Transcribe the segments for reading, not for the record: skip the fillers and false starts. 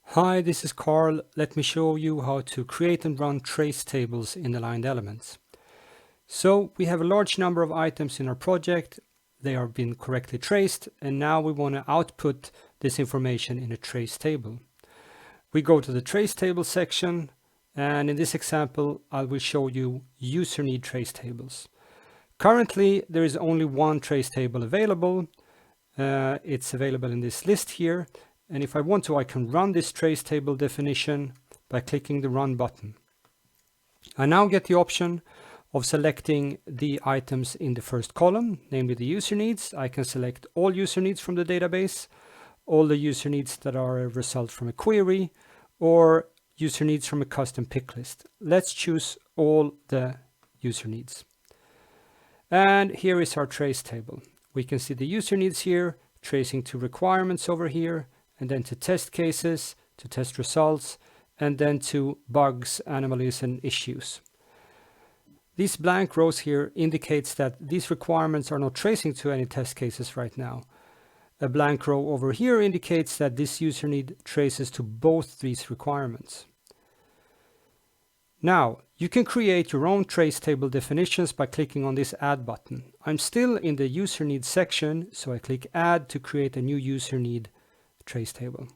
Hi, this is Carl. Let me show you how to create and run trace tables in Aligned Elements. So we have a large number of items in our project. They have been correctly traced, and now we want to output this information in a trace table. We go to the trace table section, and in this example, I will show you user need trace tables. Currently, there is only one trace table available. It's available in this list here. And if I want to, I can run this trace table definition by clicking the Run button. I now get the option of selecting the items in the first column, namely the user needs. I can select all user needs from the database, all the user needs that are a result from a query, or user needs from a custom pick list. Let's choose all the user needs. And here is our trace table. We can see the user needs here, tracing to requirements over here, and then to test cases, to test results, and then to bugs, anomalies, and issues. These blank rows here indicates that these requirements are not tracing to any test cases right now. A blank row over here indicates that this user need traces to both these requirements. Now, you can create your own trace table definitions by clicking on this Add button. I'm still in the user need section, so I click Add to create a new user need trace table.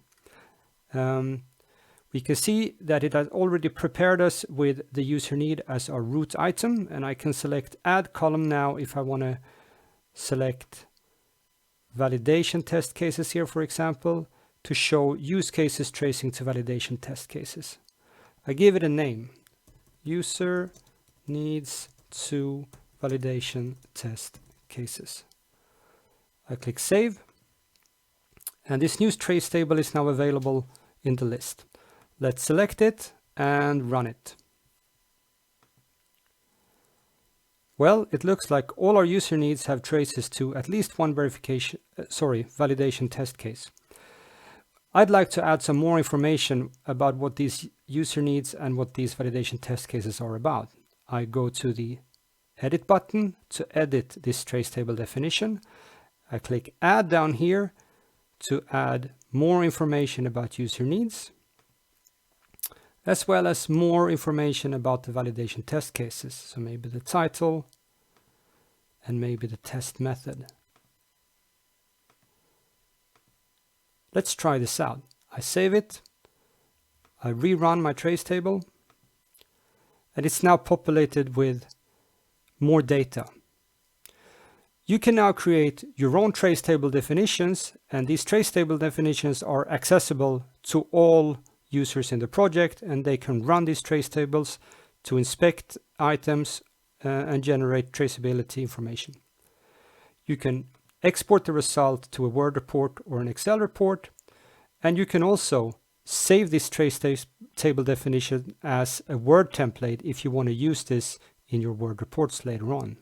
We can see that it has already prepared us with the user need as our root item, and I can select Add column now if I want to select validation test cases here, for example, to show use cases tracing to validation test cases. I give it a name. User needs to validation test cases. I click Save. And this new trace table is now available in the list. Let's select it and run it. Well, it looks like all our user needs have traces to at least one validation test case. I'd like to add some more information about what these user needs and what these validation test cases are about. I go to the Edit button to edit this trace table definition. I click Add down here to add more information about user needs, as well as more information about the validation test cases. So maybe the title and maybe the test method. Let's try this out. I save it. I rerun my trace table, and it's now populated with more data. You can now create your own trace table definitions, and these trace table definitions are accessible to all users in the project, and they can run these trace tables to inspect items and generate traceability information. You can export the result to a Word report or an Excel report, and you can also save this trace table definition as a Word template if you want to use this in your Word reports later on.